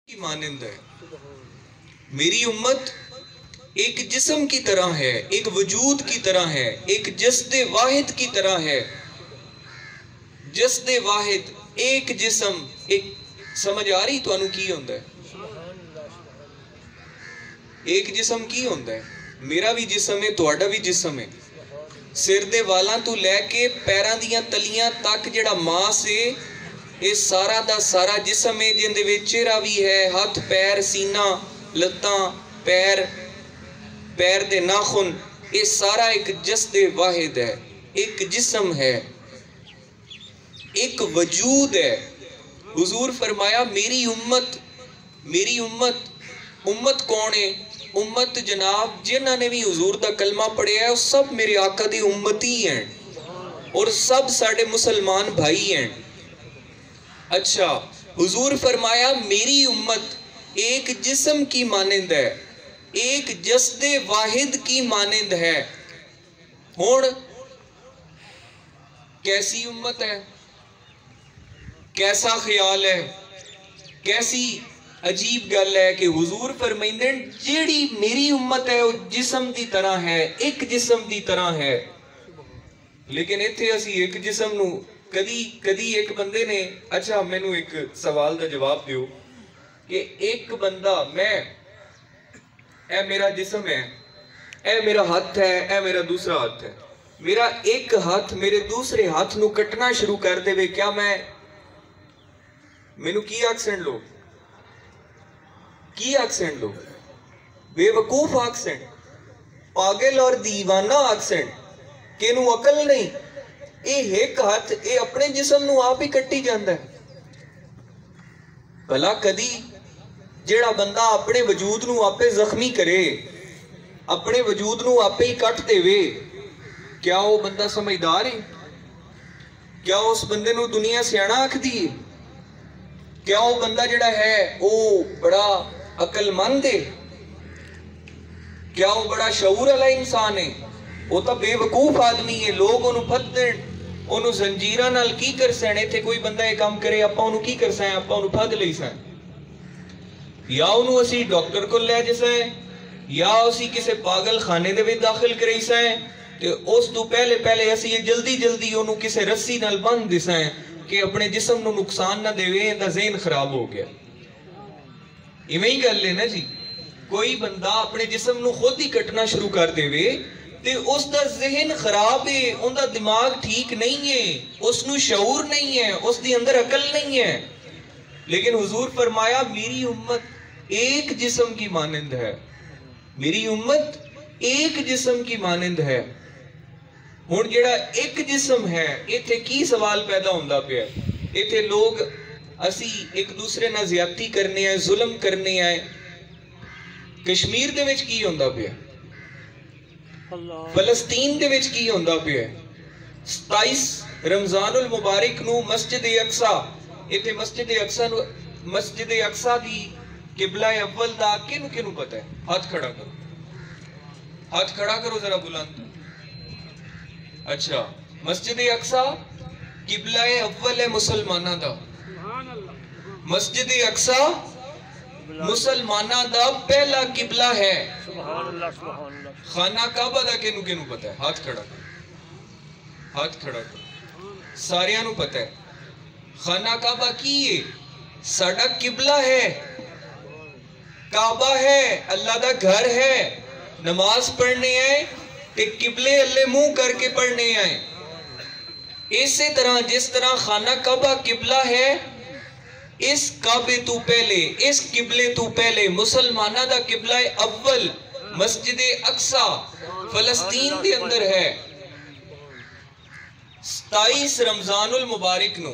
کی مانند ہے. میری امت ایک جسم کی طرح ہے، ایک وجود کی طرح ہے، ایک جسد واحد کی طرح ہے. جسد واحد، ایک جسم. ایک سمجھ آ رہی تو انو کی ہوندہ ہے؟ ایک جسم کی ہوندہ ہے. میرا بھی جسم ہے، تواڈا بھی جسم ہے. سر دے والاں تو لے کے پیراں دیاں تلیاں تک جڑا ماس ہے، یہ سارا دا سارا جسم ہے، جن دے وچ چہرہ بھی ہے، ہاتھ پیر سینہ لتاں پیر پیر دے ناخن، یہ سارا ایک جسد واحد ہے، ایک جسم ہے، ایک وجود ہے. حضور فرمایا میری امت، میری امت. امت کون ہے؟ امت جناب جنہاں نے بھی حضور دا کلمہ پڑھیا ہے وہ سب میرے آقا دی امتی ہیں اور سب ساڑھے مسلمان بھائی ہیں. اچھا، حضور فرمایا میری امت ایک جسم کی مانند ہے، ایک جسد واحد کی مانند ہے. ہون کیسی امت ہے، کیسا خیال ہے، کیسی عجیب گل ہے کہ حضور فرمائندے جیڑی میری امت ہے وہ جسم دی طرح ہے، ایک جسم دی طرح ہے. لیکن ایتھے اسی ایک جسم نو کدی ایک بندے نے اچھا میں نو ایک سوال دا جواب دیو کہ ایک بندہ میں اے میرا جسم ہے، اے میرا ہاتھ ہے، اے میرا دوسرا ہاتھ ہے. میرا ایک ہاتھ میرے دوسرے ہاتھ نو کٹنا شروع کر دے وے، کیا میں نو کی آکسن لو؟ کی آکسن لو؟ بے وقوف آکسن، پاگل اور دیوانہ آکسن کہ نو عقل نہیں. اے ایک ہاتھ اے اپنے جسم نو آپ ہی کٹی جاندہ ہے. بھلا کدی جیڑا بندہ اپنے وجود نو آپے زخمی کرے، اپنے وجود نو آپے ہی کٹ دے وے، کیا وہ بندہ سمجھدار ہے؟ کیا اس بندے نو دنیا سیانا آکھ دی؟ کیا وہ بندہ جڑا ہے وہ بڑا عقل مند ہے؟ کیا وہ بڑا شعور والا انسان ہے؟ وہ تو بے وقوف آدمی ہے. لوگ انہوں پھت دیں، انہوں زنجیرہ نال کی کر سینے تھے. کوئی بندہ یہ کام کرے اپا انہوں کی کر سائیں، اپا انہوں پھت لئی سائیں. یا انہوں اسی ڈاکٹر کو لے جسائیں، یا اسی کسے پاگل خانے دے بھی داخل کرے سائیں. اس تو پہلے اسی یہ جلدی انہوں کسے رسی نال بند دسائیں کہ اپنے جسم نو نقصان نہ دے وے، اندہ ذہن خراب ہو گیا. یہ میں ہی گل لے نا جی. کوئی بندہ اپنے جسم نو خود ہی کٹنا شروع کر دے وے تے اس دا ذہن خراب ہے، ان دا دماغ ٹھیک نہیں ہے، اس نو شعور نہیں ہے، اس دی اندر عقل نہیں ہے. لیکن حضور فرمایا میری امت ایک جسم کی مانند ہے، میری امت ایک جسم کی مانند ہے. ہون جڑا ایک جسم ہے، ایتھے کی سوال پیدا ہوندہ پہ ہے؟ ایتھے لوگ اسی ایک دوسرے نہ زیادتی کرنے آئے، ظلم کرنے آئے. کشمیر دے وچ کی ہوندہ پہ ہے، فلسطین دے وچ کی ہوندہ پہ ہے. 27 رمضان المبارک نو مسجد اقصیٰ، ایتھے مسجد اقصیٰ دی قبلہ اول دا کنو پتہ ہے؟ ہاتھ کھڑا کرو، ہاتھ کھڑا کرو ذرا بلند. اچھا، مسجد اقصیٰ قبلہ اول ہے مسلمانہ دا. مسجد اقصیٰ مسلمانہ دا پہلا قبلہ ہے. خانہ کعبہ دا کنو پتہ ہے؟ ہاتھ کھڑا کرو، ہاتھ کھڑا کرو. ساریاں نو پتہ ہے خانہ کعبہ کی ہے؟ ساڑھا قبلہ ہے، کعبہ ہے، اللہ دا گھر ہے. نماز پڑھنے آئے تے قبلے اللہ منہ کر کے پڑھنے آئے. اسی طرح جس طرح خانہ کعبہ قبلہ ہے، اس کعبے تو پہلے، اس قبلے تو پہلے مسلمانہ دا قبلہ اول مسجد اقصیٰ فلسطین دے اندر ہے. 27 رمضان المبارک نو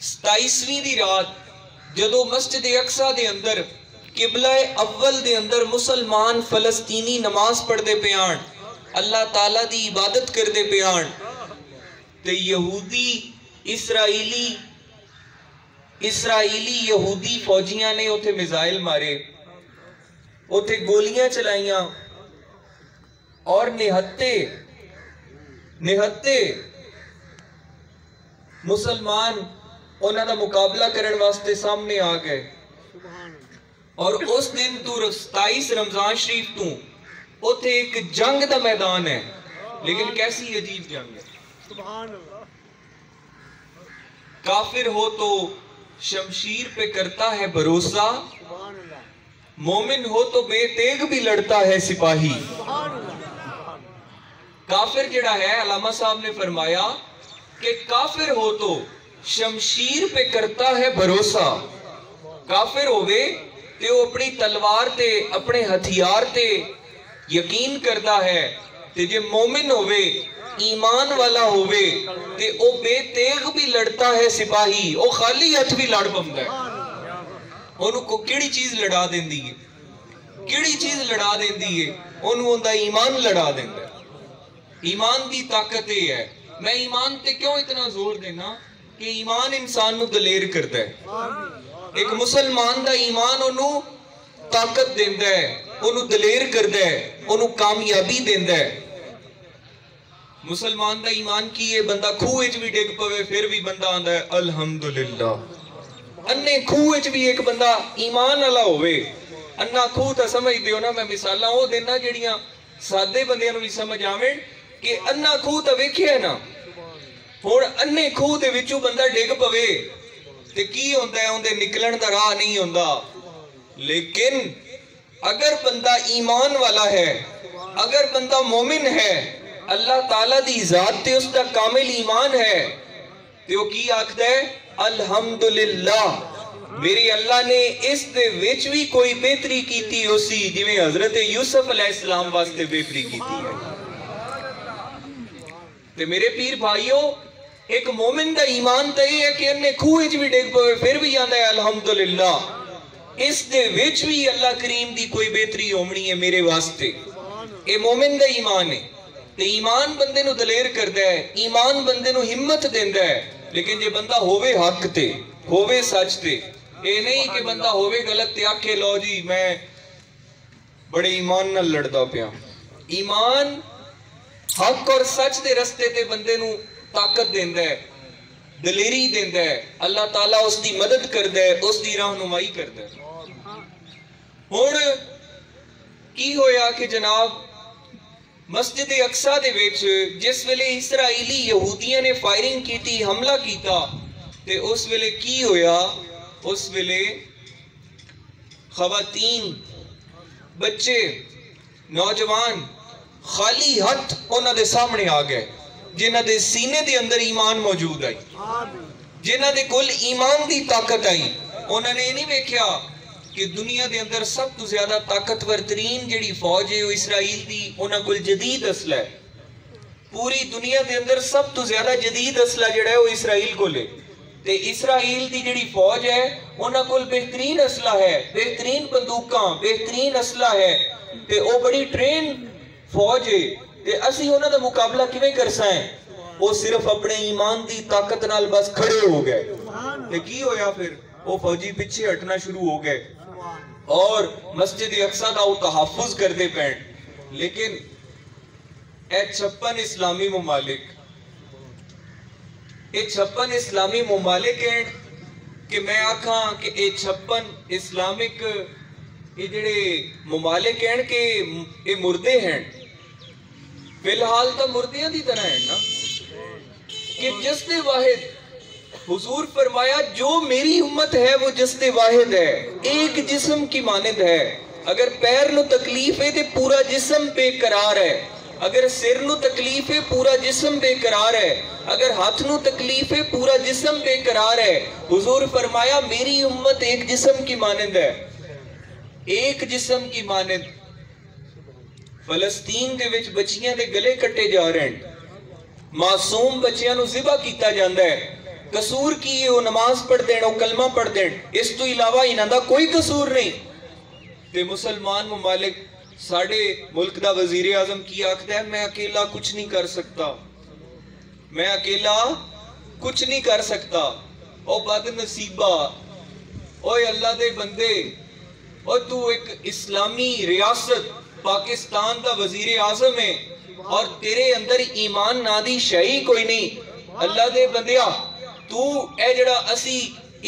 27ویں دی رات جدو مسجد اقصیٰ دے اندر قبلہ اول دے اندر مسلمان فلسطینی نماز پڑھ دے پیان، اللہ تعالیٰ دی عبادت کر دے پیان، تے یہودی اسرائیلی یہودی فوجیاں نے اتھے میزائل مارے، اتھے گولیاں چلائیاں اور نہتے مسلمان انہاں دا مقابلہ کرن واسطے سامنے آ گئے اور اس دن تو 27 رمضان شریف تو اوتھے ایک جنگ دا میدان ہے، لیکن کیسی عجیب جنگ ہے۔ کافر ہو تو شمشیر پہ کرتا ہے بھروسہ، مومن ہو تو بے تیغ بھی لڑتا ہے سپاہی۔ کافر جڑا ہے، علامہ صاحب نے فرمایا کہ کافر ہو تو شمشیر پہ کرتا ہے بھروسہ، کافر ہوئے تے وہ اپنی تلوار تے اپنے ہتھیار تے یقین کرتا ہے، تے جے مومن ہوئے ایمان والا ہوئے تے او بے تیغ بھی لڑتا ہے سپاہی، او خالی ہتھ بھی لڑ پمدا ہے۔ انہوں کو کیڑی چیز لڑا دیں دی ہے، کیڑی چیز لڑا دیں دی ہے، انہوں دا ایمان لڑا دیں ہے۔ ایمان دی طاقت ہے۔ میں ایمان تے کیوں اتنا زور دینا کہ ایمان انسان نو دلیر کرتا ہے۔ ایک مسلمان دا ایمان انہوں طاقت دیندہ ہے، انہوں دلیر کرتا ہے، انہوں کامیابی دیندہ ہے۔ مسلمان دا ایمان کی ہے، بندہ کھوہ اچ بھی ڈگ پوے پھر بھی بندہ آندہ ہے الحمدللہ۔ انہیں کھوہ اچ بھی ایک بندہ ایمان اللہ ہوئے، انہا کھوہ تا سمجھ دیو نا، میں مثالہ ہو دینا جڑیاں سادے بندیاں نو بھی سمجھ آمیں کہ انہا کھوہ تا ویکھے ہے نا، اور انہیں کھوہ دے وچو بندہ ڈگ پوے تے کی ہوندہ ہے، ہوندے نکلن دا راہ نہیں ہوندہ۔ لیکن اگر بندہ ایمان والا ہے، اگر بندہ مومن ہے، اللہ تعالیٰ دی ذات تے اس دا کامل ایمان ہے، تے وہ کی آکھدا ہے الحمدللہ میری اللہ نے اس دے وچ بھی کوئی بہتری کیتی اسی جویں حضرت یوسف علیہ السلام واسطے بہتری کیتی ہے۔ تے میرے پیر بھائیوں، ایک مومن دا ایمان تے ہے کہ انہیں کھوہ اچ بھی ڈگ پوے پھر بھی آندہ ہے الحمدللہ، اس دے وچ بھی اللہ کریم دی کوئی بہتری ہومنی ہے میرے واسطے۔ اے مومن دا ایمان ہے، تے ایمان بندے نو دلیر کردہ ہے، ایمان بندے نو ہمت دیندہ ہے۔ لیکن جے بندہ ہووے حق تے، ہووے سچ تے، اے نہیں کہ بندہ ہووے غلط تے آکھے لو جی میں بڑے ایمان نہ لڑدا پیا۔ ایمان حق اور سچ دے رستے تے بندے نو طاقت دیندہ ہے، دلیری دیندہ ہے، اللہ تعالیٰ اس دی مدد کردہ ہے، اس دی رہنمائی کردہ ہے۔ اور کی ہویا کہ جناب مسجد اقصیٰ دے وچ جس ویلے اسرائیلی یہودیاں نے فائرنگ کیتی، حملہ کیتا، تے اس ویلے کی ہویا، اس ویلے خواتین، بچے، نوجوان خالی ہاتھ انہاں دے سامنے آ گئے، جنہاں دے سینے دے اندر ایمان موجود آئی، جنہاں دے کل ایمان دی طاقت آئی۔ انہاں نے نہیں ویکھیا کہ دنیا دے اندر سب تو زیادہ طاقتور ترین جڑی فوج ہے وہ اسرائیل دی، انہاں کل جدید اسلحہ ہے۔ پوری دنیا دے اندر سب تو زیادہ جدید اسلحہ جڑا ہے وہ اسرائیل کو لے، تے اسرائیل دی جڑی فوج ہے انہاں کل بہترین اسلحہ ہے، بہترین بندوقاں، بہترین اسلحہ ہے، تے وہ بڑی ٹرین فوج ہے، تے اسی انہاں دا مقابلہ کیویں کر سائیں؟ وہ صرف اپنے ایمان دی طاقت نال بس کھڑے ہو گئے۔ تے کی ہویا پھر؟ وہ فوجی پیچھے ہٹنا شروع ہو گئے اور مسجد اقصیٰ دا وہ تحفظ کردے پین۔ لیکن اے 56 اسلامی ممالک، اے 56 اسلامی ممالک ہیں کہ میں آکھاں کہ اے 56 اسلامک یہ جڑے ممالک ہیں کہ اے مردے ہیں، فی الحال تو مردیاں دی طرح ہیں نا، کہ جسد واحد حضور فرمایا جو میری امت ہے وہ جسد واحد ہے، ایک جسم کی مانند ہے۔ اگر پیر نو تکلیف ہے تو پورا جسم بے قرار ہے، اگر سر نو تکلیف ہے پورا جسم بے قرار ہے، اگر ہاتھ نو تکلیف ہے پورا جسم بے قرار ہے۔ حضور فرمایا میری امت ایک جسم کی مانند ہے، ایک جسم کی مانند۔ فلسطین دے وچ بچیاں دے گلے کٹے جا رہے ہیں، معصوم بچیاں نو ذبح کیتا جاندہ ہے، قصور کی ہے وہ نماز پڑھ دیں، وہ کلمہ پڑھ دیں، اس تو علاوہ انہاں دا کوئی قصور نہیں۔ تے مسلمان ممالک، ساڑھے ملک دا وزیر اعظم کی آکھتا ہے میں اکیلا کچھ نہیں کر سکتا، میں اکیلا کچھ نہیں کر سکتا۔ او بد نصیبہ، اوے اللہ دے بندے، او تو ایک اسلامی ریاست پاکستان دا وزیر اعظم ہے اور تیرے اندر ایمان نادی شہی کوئی نہیں۔ اللہ دے بندیا، تو اے جڑا اسی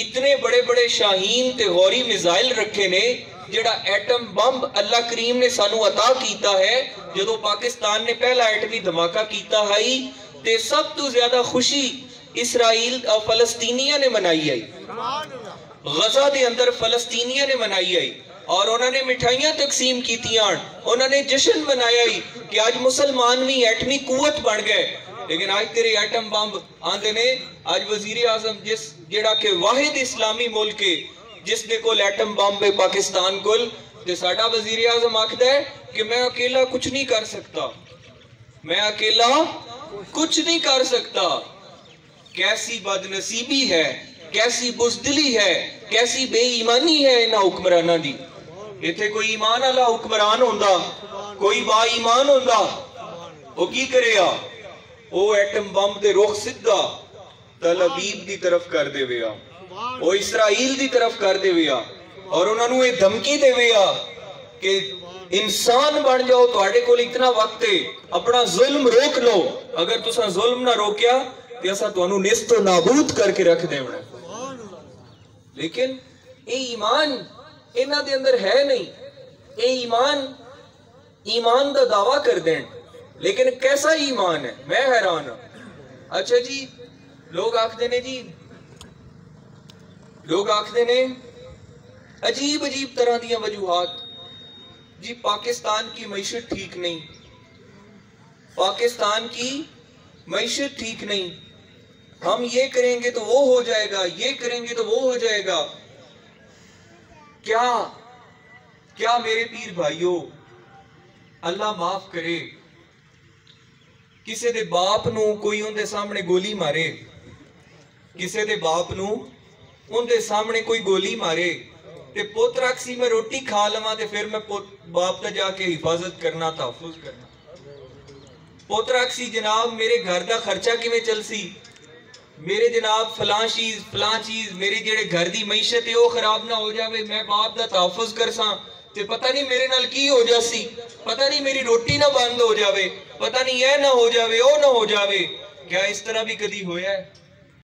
اتنے بڑے بڑے شاہین تے غوری میزائل رکھے نے، جڑا ایٹم بمب اللہ کریم نے سانو عطا کیتا ہے، جدو پاکستان نے پہلا ایٹمی دھماکہ کیتا ہے تے سب تو زیادہ خوشی اسرائیل اور فلسطینیہ نے منائی آئی، غزہ دے اندر فلسطینیہ نے منائی آئی، اور انہوں نے مٹھائیاں تقسیم کیتیاں، انہوں نے جشن منایا ہی کہ آج مسلمان بھی ایٹمی قوت بن گئے۔ لیکن آج تیرے ایٹم بمب آندے نے، آج وزیر اعظم جڑا کہ واحد اسلامی ملک ہے جس نے کول ایٹم بمب ہے پاکستان کول، تے ساڈا وزیر اعظم آکھدا ہے کہ میں اکیلا کچھ نہیں کر سکتا، میں اکیلا کچھ نہیں کر سکتا۔ کیسی بد نصیبی ہے، کیسی بزدلی ہے، کیسی بے ایمانی ہے انہاں حکمراناں دی۔ ایتھے کوئی ایمان والا حکمران ہوندا، کوئی با ایمان ہوندا، وہ کی کرے گا؟ وہ ایٹم بمب دے رخ سدھا تل ابیب دی طرف کر دے ویا، وہ اسرائیل دی طرف کر دے ویا، اور انہوں نے دھمکی دے ویا کہ انسان بن جاؤ، تواڈے کول اتنا وقت ہے، اپنا ظلم روک لو، اگر تساں ظلم نہ روکیا تو اساں تانوں نیست و نابود کر کے رکھ دیونا۔ لیکن اے ایمان انہاں دے اندر ہے نہیں، اے ایمان دا دعویٰ کر دین، لیکن کیسا ایمان ہے؟ میں حیران ہوں۔ اچھا جی، لوگ آکھدے نے عجیب طرح دیاں وجوہات، جی پاکستان کی معیشت ٹھیک نہیں، پاکستان کی معیشت ٹھیک نہیں، ہم یہ کریں گے تو وہ ہو جائے گا، یہ کریں گے تو وہ ہو جائے گا۔ کیا میرے پیر بھائیو، اللہ معاف کرے، کسے دے باپ نو کوئی ان دے سامنے گولی مارے، کسے دے باپ نو ان دے سامنے کوئی گولی مارے تے پوتر اکسی میں روٹی کھا لواں تے پھر میں باپ تا جا کے حفاظت کرنا، تحفظ کرنا۔ پوتر اکسی جناب میرے گھر دا خرچہ کی میں چل سی، میرے جناب فلاں چیز میری جڑے گھر دی معیشت ہے وہ خراب نہ ہو جاوے، میں باپ دا تحفظ کرساں تے پتہ نہیں میرے نال کی ہو جاسی، پتہ نہیں میری روٹی نہ بند ہو جاوے، پتہ نہیں یہ نہ ہو جاوے، وہ نہ ہو جاوے۔ کیا اس طرح بھی کدی ہویا ہے؟